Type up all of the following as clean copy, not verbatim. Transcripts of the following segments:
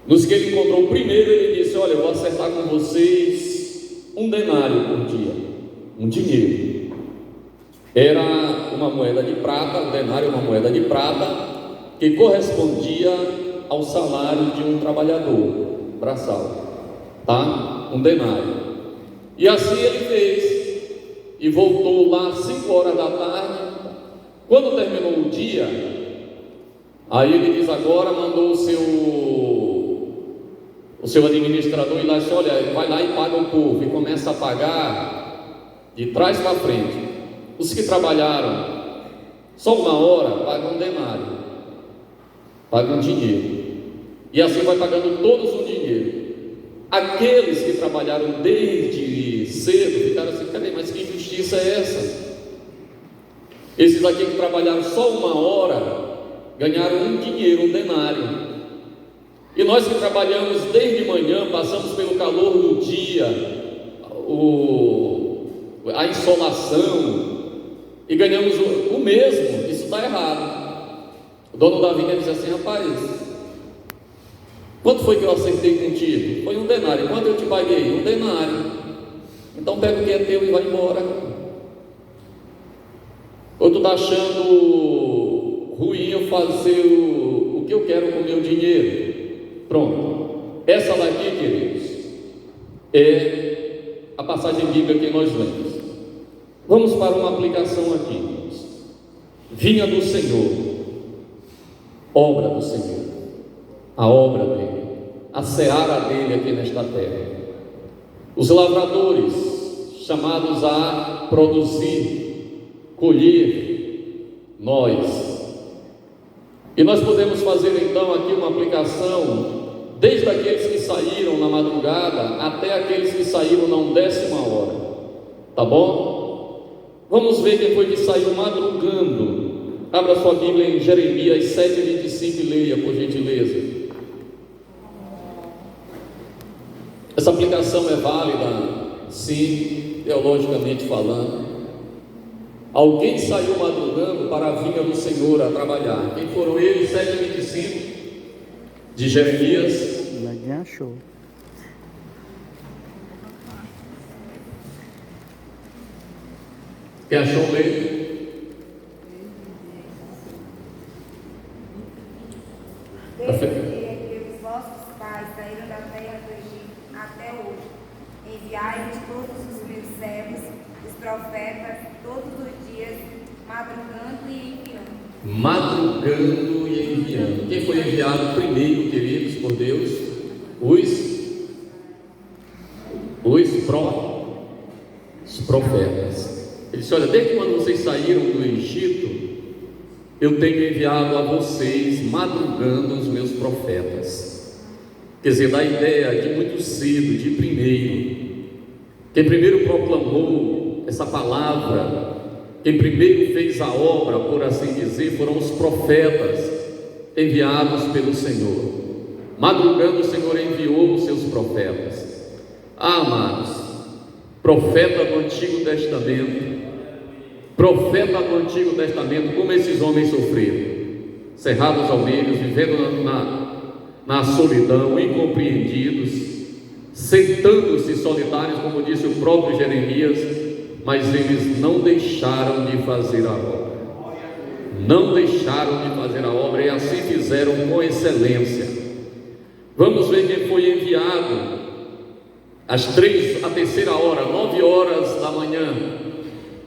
Nos que ele encontrou primeiro, ele disse: olha, eu vou acertar com vocês um denário por dia, um dinheiro. Era uma moeda de prata, o denário é uma moeda de prata, que correspondia ao salário de um trabalhador braçal, tá? Um denário. E assim ele fez, e voltou lá às 5 horas da tarde. Quando terminou o dia, aí ele diz: agora mandou o seu administrador ir lá e disse: olha, vai lá e paga o povo, e começa a pagar de trás para frente. Os que trabalharam só 1 hora pagam um denário, pagam dinheiro, e assim vai pagando todos o dinheiro. Aqueles que trabalharam desde cedo ficaram assim: cadê? Mas que injustiça é essa? Esses aqui que trabalharam só 1 hora ganharam um dinheiro, um denário. E nós que trabalhamos desde manhã, passamos pelo calor do dia, a insolação, e ganhamos o mesmo. Isso está errado. O dono da vinha disse assim: rapaz, quanto foi que eu acertei contigo? Foi um denário. Quanto eu te paguei? Um denário. Então pega o que é teu e vai embora. Ou tu está achando ruim eu fazer o que eu quero com o meu dinheiro? Pronto. Essa daqui, queridos, é a passagem bíblica que nós lemos. Vamos para uma aplicação aqui, irmãos. Vinha do Senhor, obra do Senhor, a obra dele, a seara dele aqui nesta terra. Os lavradores chamados a produzir, colher, nós. E nós podemos fazer então aqui uma aplicação, desde aqueles que saíram na madrugada até aqueles que saíram na 10ª hora, tá bom? Vamos ver quem foi que saiu madrugando. Abra sua Bíblia em Jeremias 7:25 e leia, por gentileza. Essa aplicação é válida, sim, teologicamente falando. Alguém saiu madrugando para a vinha do Senhor a trabalhar. Quem foram eles? 7:25 de Jeremias. Ninguém achou. Quem achou mesmo? Desde o dia que os vossos pais saíram da terra do Egito até hoje, enviai-vos todos os meus servos, os profetas, todos os dias, madrugando e enviando. Madrugando e enviando. Quem foi enviado primeiro, queridos, por Deus? Os profetas. Ele disse: olha, desde quando vocês saíram do Egito, eu tenho enviado a vocês madrugando os meus profetas. Quer dizer, dá a ideia de muito cedo, de primeiro. Quem primeiro proclamou essa palavra, quem primeiro fez a obra, por assim dizer, foram os profetas enviados pelo Senhor. Madrugando o Senhor enviou os seus profetas. Amados, profeta do Antigo Testamento, como esses homens sofreram, cerrados ao meio, vivendo na solidão, incompreendidos, sentando-se solitários, como disse o próprio Jeremias, mas eles não deixaram de fazer a obra. Não deixaram de fazer a obra, e assim fizeram com excelência. Vamos ver quem foi enviado à 3ª hora, 9 horas da manhã.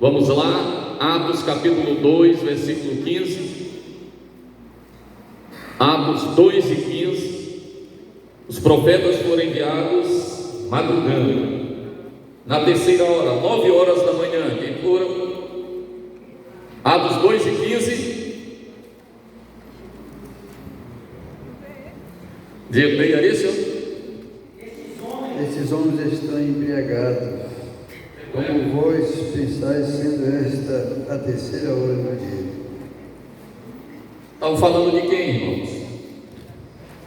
Vamos lá, Atos capítulo 2, versículo 15. Atos 2 e 15. Os profetas foram enviados madrugando, na 3ª hora, 9 horas da manhã. Quem foram? Atos 2 e 15. Leia esse. Esses homens estão embriagados, como vós pensais, sendo esta a 3ª hora do dia. Estão falando de quem, irmãos?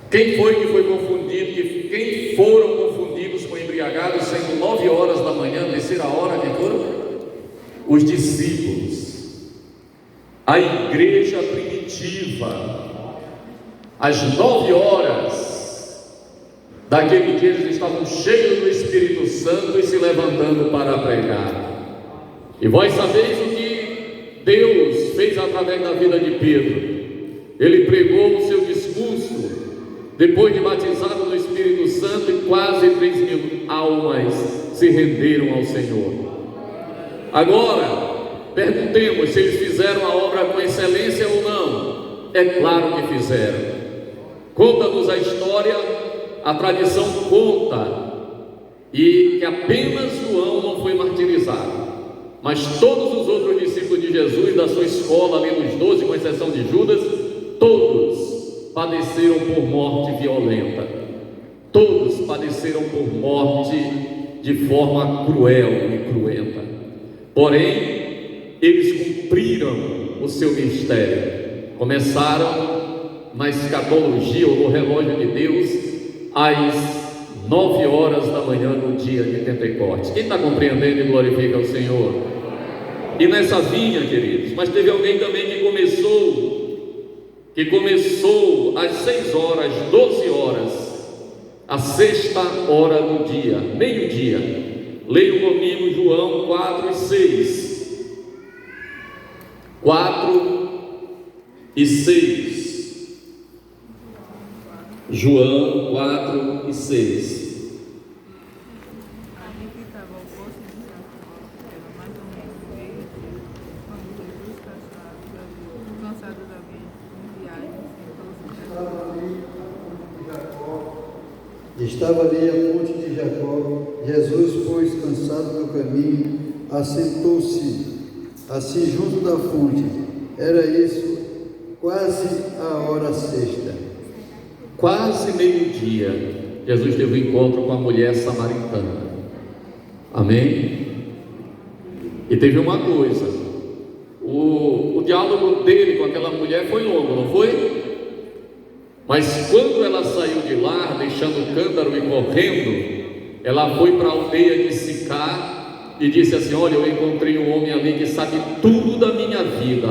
Quem foi que foi confundido? Quem foram confundidos com embriagados, sendo 9 horas da manhã, 3ª hora? Quem foram? Os discípulos, a igreja primitiva. Às 9 horas Daquele dia eles estavam cheios do Espírito Santo e se levantando para pregar. E vós sabeis o que Deus fez através da vida de Pedro. Ele pregou o seu discurso, depois de batizado no Espírito Santo, e quase 3.000 almas se renderam ao Senhor. Agora, perguntemos se eles fizeram a obra com excelência ou não. É claro que fizeram. Conta-nos a história, a tradição conta, e que apenas João não foi martirizado, mas todos os outros discípulos de Jesus, da sua escola ali nos 12, com exceção de Judas, todos padeceram por morte violenta. Todos padeceram por morte de forma cruel e cruenta. Porém, eles cumpriram o seu ministério. Começaram na escatologia ou no relógio de Deus às 9 horas da manhã no dia de Pentecostes. Quem está compreendendo e glorifica o Senhor? E nessa vinha, queridos, mas teve alguém também que começou às 6 horas, 12 horas, a sexta hora do dia, meio-dia. Leia comigo João 4 e 6. 4 e 6. João 4 e 6. Ali que estava o poço de Jacó, era mais ou menos meio-dia, quando Jesus, cansado da viagem, sentou-se. Estava ali a fonte de Jacó. Jesus, pois, cansado do caminho, assentou-se assim junto da fonte. Era isso, quase a hora sexta. Quase meio-dia, Jesus teve um encontro com a mulher samaritana. Amém? E teve uma coisa, o diálogo dele com aquela mulher foi longo, não foi? Mas quando ela saiu de lá, deixando o cântaro e correndo, ela foi para a aldeia de Sicar e disse assim: olha, eu encontrei um homem ali que sabe tudo da minha vida,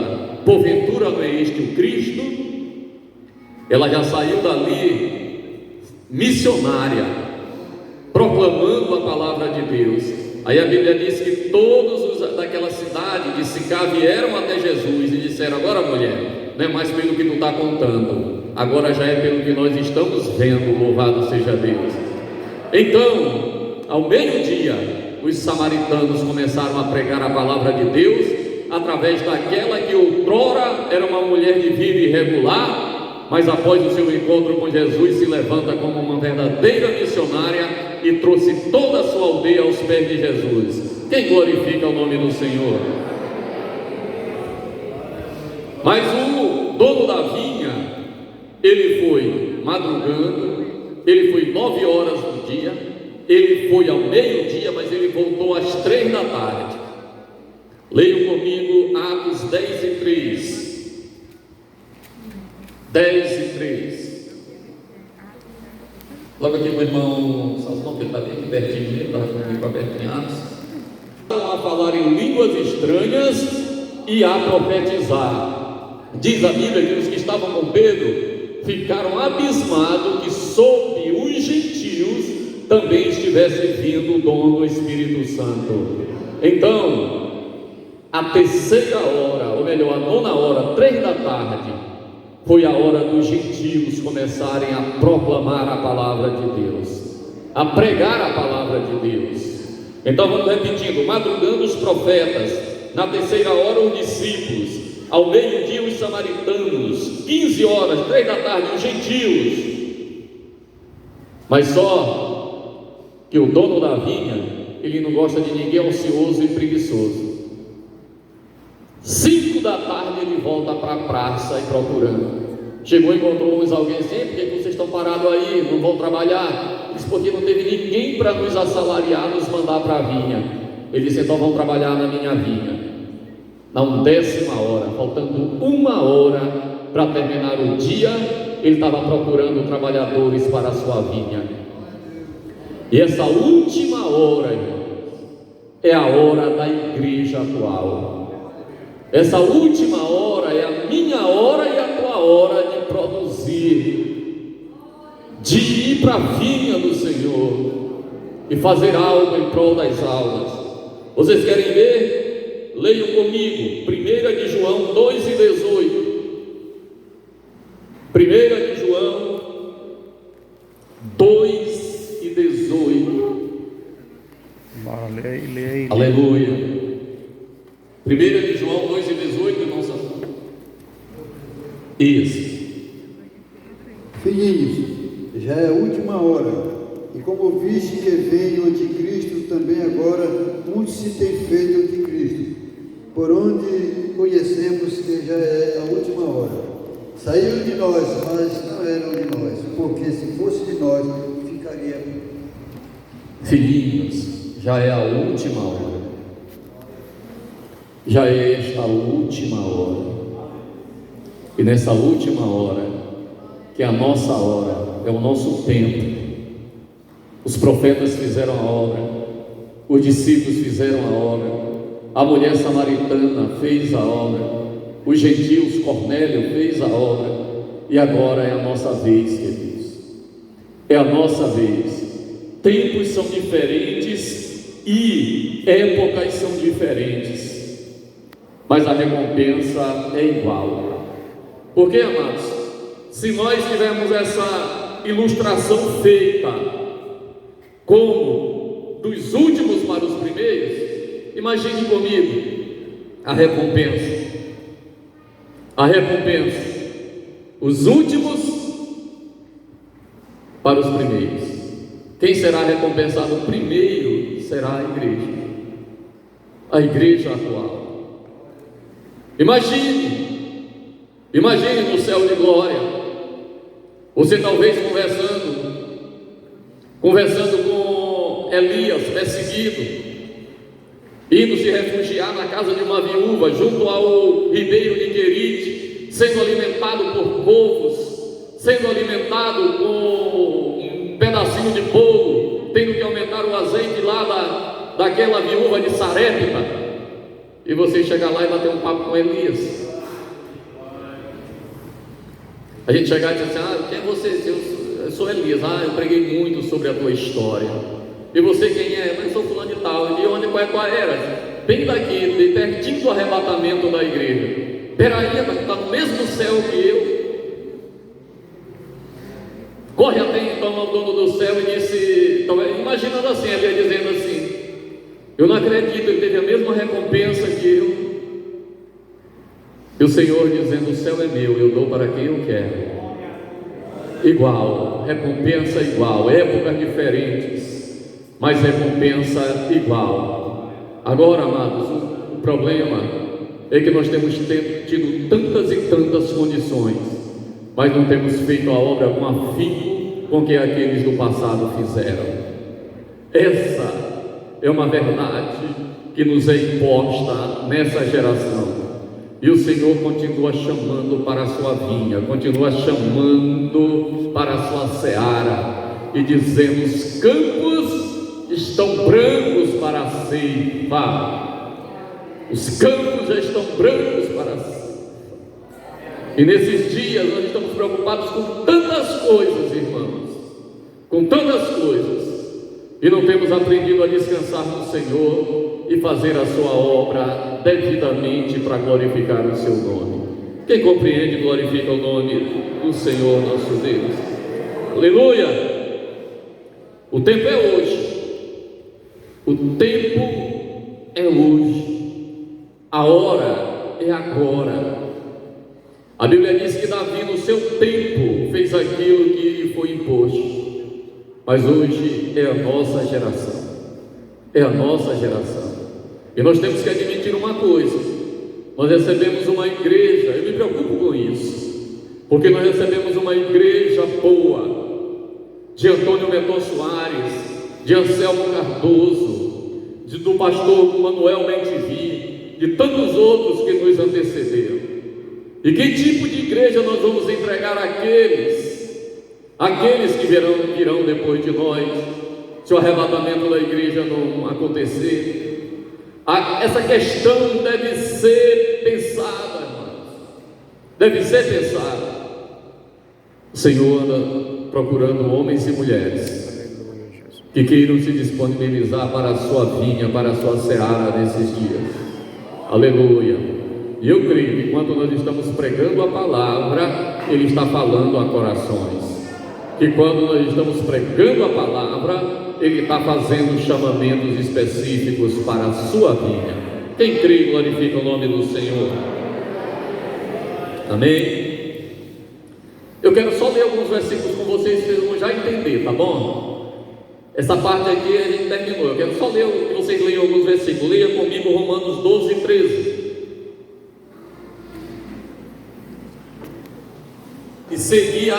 porventura não é este o Cristo? Ela já saiu dali missionária, proclamando a palavra de Deus. Aí a Bíblia diz que todos os daquela cidade de Sicar vieram até Jesus e disseram: agora, mulher, não é mais pelo que tu está contando, agora já é pelo que nós estamos vendo, louvado seja Deus. Então, ao meio-dia, os samaritanos começaram a pregar a palavra de Deus, através daquela que outrora era uma mulher de vida irregular, mas após o seu encontro com Jesus se levanta como uma verdadeira missionária e trouxe toda a sua aldeia aos pés de Jesus. Quem glorifica o nome do Senhor? Mas o dono da vinha, ele foi madrugando, ele foi 9 horas do dia, ele foi ao meio-dia, mas ele voltou às 3 da tarde. Leiam comigo Atos 10 e 3. 10 e 3. Logo aqui com o irmão Salomão, que ele está bem aqui pertinho dele, estava comigo aberto em Atos. A falar em línguas estranhas e a profetizar. Diz a Bíblia que os que estavam com Pedro ficaram abismados que sobre os gentios também estivesse vindo o dom do Espírito Santo. Então, a terceira hora, ou melhor, a 9ª hora, 3 da tarde, foi a hora dos gentios começarem a proclamar a palavra de Deus, a pregar a palavra de Deus. Então vamos repetindo: madrugando os profetas, na terceira hora os discípulos, ao meio-dia os samaritanos, 15 horas, 3 da tarde os gentios. Mas só que o dono da vinha, ele não gosta de ninguém ocioso e preguiçoso. 5 da tarde ele volta para a praça e procurando. Chegou e encontrou alguém assim: por que vocês estão parados aí, não vão trabalhar? Disse: porque não teve ninguém para nos assalariar, nos mandar para a vinha. Ele disse: então vão trabalhar na minha vinha. Na 10ª hora, faltando 1 hora para terminar o dia, ele estava procurando trabalhadores para a sua vinha. E essa última hora, irmão, é a hora da igreja atual. Essa última hora é a minha hora e a tua hora de produzir, de ir ir para a vinha do Senhor e fazer algo em prol das almas. Vocês querem ver? Leiam comigo, 1 de João 2:18. 1 de João 2:18. Leia. Aleluia. 1 de João 2:18, irmão Samuel. Isso. Filhinhos, já é a última hora, e como viste que vem o anticristo, também agora muitos se têm feito anticristo, por onde conhecemos que já é a última hora. Saíram de nós, mas não eram de nós, porque se fosse de nós, ficaria. Filhinhos, já é a última hora. Já é esta última hora. E nessa última hora, que é a nossa hora, é o nosso tempo. Os profetas fizeram a obra, os discípulos fizeram a obra, a mulher samaritana fez a obra, os gentios, Cornélio fez a obra, e agora é a nossa vez, queridos. É a nossa vez. Tempos são diferentes e épocas são diferentes, mas a recompensa é igual. Por quê, amados? Se nós tivermos essa ilustração feita como dos últimos para os primeiros, imagine comigo a recompensa. A recompensa, os últimos para os primeiros. Quem será recompensado primeiro será a igreja atual. Imagine no céu de glória, você talvez conversando com Elias, perseguido, indo se refugiar na casa de uma viúva, junto ao ribeiro de Querite, sendo alimentado por corvos, sendo alimentado com um pedacinho de bolo, tendo que aumentar o azeite lá daquela viúva de Sarepta, e você chegar lá e bater um papo com Elias. A gente chegar e dizer assim: quem é você? Eu sou Elias. Eu preguei muito sobre a tua história. E você quem é? Eu sou fulano de tal. De onde, qual era? Bem daqui, de pertinho do arrebatamento da igreja. Peraí, mas está no mesmo céu que eu. Corre até então ao dono do céu e disse, imaginando assim, ele ia dizendo assim: eu não acredito, ele teve a mesma recompensa que eu. E o Senhor dizendo: o céu é meu, eu dou para quem eu quero. Igual, recompensa igual, épocas diferentes, mas recompensa igual. Agora, amados, o problema é que nós temos tido tantas e tantas condições, mas não temos feito a obra com afinco com que aqueles do passado fizeram. Essa é uma verdade que nos é imposta nessa geração. E o Senhor continua chamando para a sua vinha, continua chamando para a sua seara, e dizendo: os campos estão brancos para a ceifa. Os campos já estão brancos para a ceifa. E nesses dias nós estamos preocupados com tantas coisas, irmãos, com tantas coisas, e não temos aprendido a descansar no Senhor e fazer a sua obra devidamente para glorificar o seu nome. Quem compreende, glorifica o nome do Senhor nosso Deus. Aleluia! O tempo é hoje. O tempo é hoje. A hora é agora. A Bíblia diz que Davi, no seu tempo, fez aquilo que lhe foi imposto. Mas hoje é a nossa geração. É a nossa geração. E nós temos que admitir uma coisa: nós recebemos uma igreja, eu me preocupo com isso, porque nós recebemos uma igreja boa, de Antônio Mentor Soares, de Anselmo Cardoso, do pastor Manuel Mentivi, de tantos outros que nos antecederam. E que tipo de igreja nós vamos entregar àqueles que virão depois de nós, se o arrebatamento da igreja não acontecer? Essa questão deve ser pensada, irmãos. Deve ser pensada. O Senhor procurando homens e mulheres que queiram se disponibilizar para a sua vinha, para a sua seara nesses dias. Aleluia. E eu creio que quando nós estamos pregando a palavra, Ele está falando a corações. Que quando nós estamos pregando a palavra, Ele está fazendo chamamentos específicos para a sua vinha. Quem crê, glorifica o nome do Senhor. Amém? Eu quero só ler alguns versículos com vocês, vocês vão já entender, tá bom? Essa parte aqui a gente terminou. Eu quero só ler que vocês leiam alguns versículos. Leia comigo Romanos 12, 13. E seguir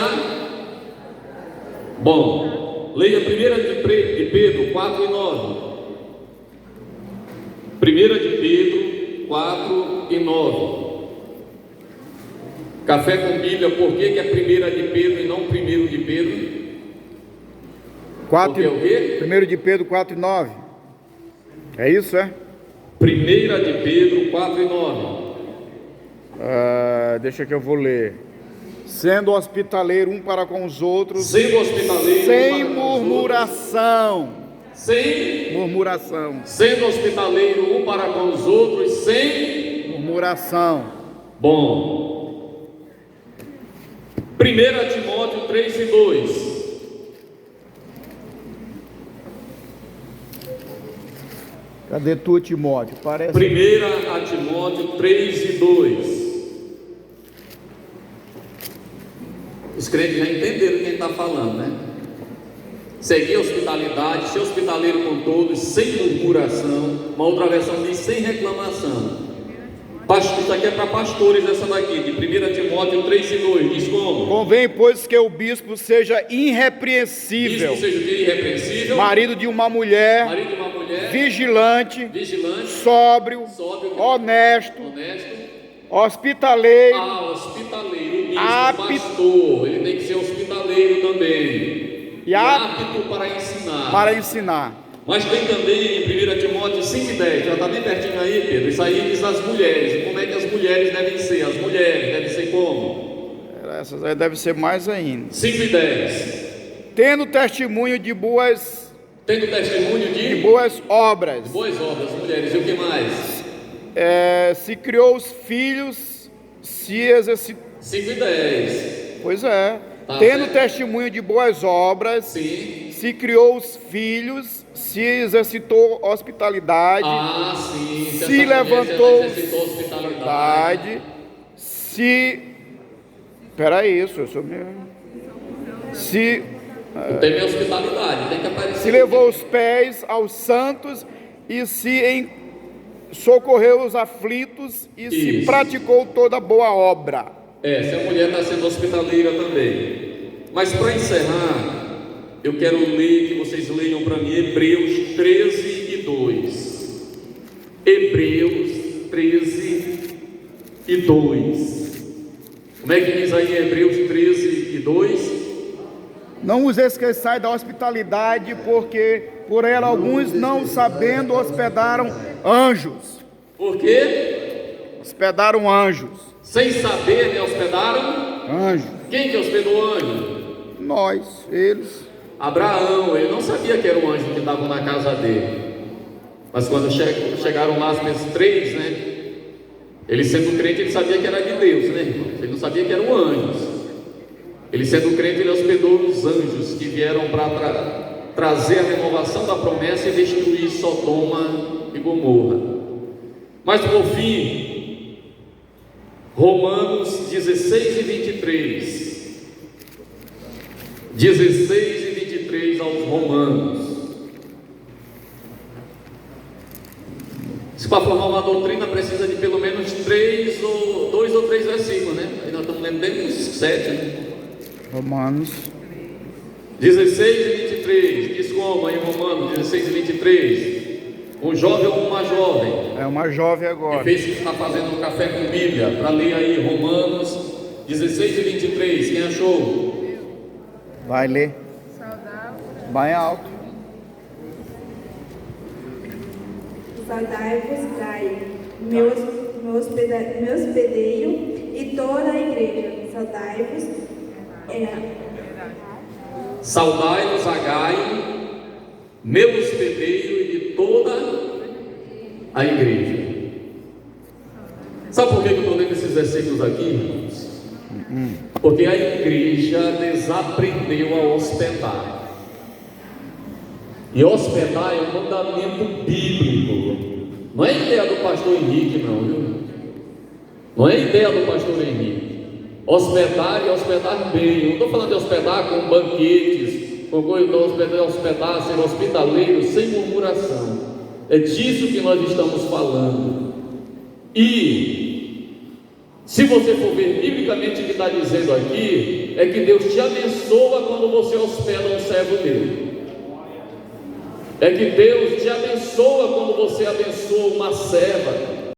Bom, leia 1 de Pedro 4 e 9. 1 de Pedro 4 e 9. Café com Bíblia, por que é 1 de Pedro e não 1 de Pedro? 4, 1 de Pedro 4 e 9. É isso, é? 1 de Pedro 4 e 9. Deixa que eu vou ler. Sendo hospitaleiro um para com os outros, sem murmuração. Sem murmuração. Sendo hospitaleiro um para com os outros, sem murmuração. Bom, 1 Timóteo 3 e 2. Cadê tu, Timóteo? Parece. 1 Timóteo 3 e 2. Os crentes já entenderam quem está falando, né? Seguir a hospitalidade, ser hospitaleiro com todos, sem murmuração. Uma outra versão diz sem reclamação. Isso aqui é para pastores, essa daqui, de 1 Timóteo 3 e 2. Diz como? Convém, pois, que o bispo seja irrepreensível. Bispo seja o que? Irrepreensível. Marido de uma mulher. Vigilante. Sóbrio. Honesto. Hospitaleiro. Hospitaleiro. Bispo, pastor. Ele tem que ser hospitaleiro também. E apto para ensinar. Mas tem também em 1 Timóteo 5 e 10, já está bem pertinho aí, Pedro. Isso aí diz as mulheres. E como é que as mulheres devem ser? As mulheres devem ser como? Essas aí devem ser mais ainda. 5 e 10. Tendo testemunho de boas obras. De boas obras, mulheres. E o que mais? Se criou os filhos, se exercitou. 5 e 10. Pois é. Tendo testemunho de boas obras, sim. Se criou os filhos, se exercitou hospitalidade, sim. Se levantou hospitalidade, Peraí, isso, eu sou mesmo. Tem hospitalidade, tem que aparecer. Se levou os pés aos santos e se socorreu os aflitos e isso. Se praticou toda boa obra. Se a mulher está sendo hospitaleira também. Mas para encerrar, eu quero ler, que vocês leiam para mim Hebreus 13 e 2. Hebreus 13 e 2. Como é que diz aí Hebreus 13 e 2? Não os esqueçais da hospitalidade, porque por ela alguns, não sabendo, hospedaram anjos. Por quê? Hospedaram anjos. Sem saber, né, hospedaram anjos. Quem que hospedou anjo? Nós, eles. Abraão, ele não sabia que era um anjo que estava na casa dele. Mas quando chegaram lá as três, né? Ele sendo crente, ele sabia que era de Deus, né, irmão? Ele não sabia que eram anjos. Ele sendo crente, ele hospedou os anjos que vieram para trazer a renovação da promessa e destruir Sodoma e Gomorra. Mas por fim, Romanos 16 e 23. 16 e 23 aos Romanos. Se para formar uma doutrina precisa de pelo menos 2 ou 3 versículos, né? Aí nós estamos lendo dentro dos 7, né? Romanos 16 e 23. Diz como aí Romanos 16 e 23? Um jovem ou uma jovem? É uma jovem agora. Que está fazendo um café com Bíblia. Para ler aí Romanos 16 e 23. Quem achou? Vai ler. Vai alto. Saudai-vos, Gai, meu hospedeiro e toda a igreja. Saudai-vos, Saudai-vos a Gaio, meu hospedeiro, e de toda a igreja. Sabe por que eu estou lendo esses versículos aqui, irmãos? Porque a igreja desaprendeu a hospedar. E hospedar é um mandamento bíblico. Não é ideia do pastor Henrique, não, viu? Não é ideia do pastor Henrique. Hospedar e hospedar bem. Eu não estou falando de hospedar com banquetes, com coisa de hospedar, ser hospitaleiro, sem murmuração. É disso que nós estamos falando. E se você for ver biblicamente o que está dizendo aqui, é que Deus te abençoa quando você hospeda um servo dele. É que Deus te abençoa quando você abençoa uma serva.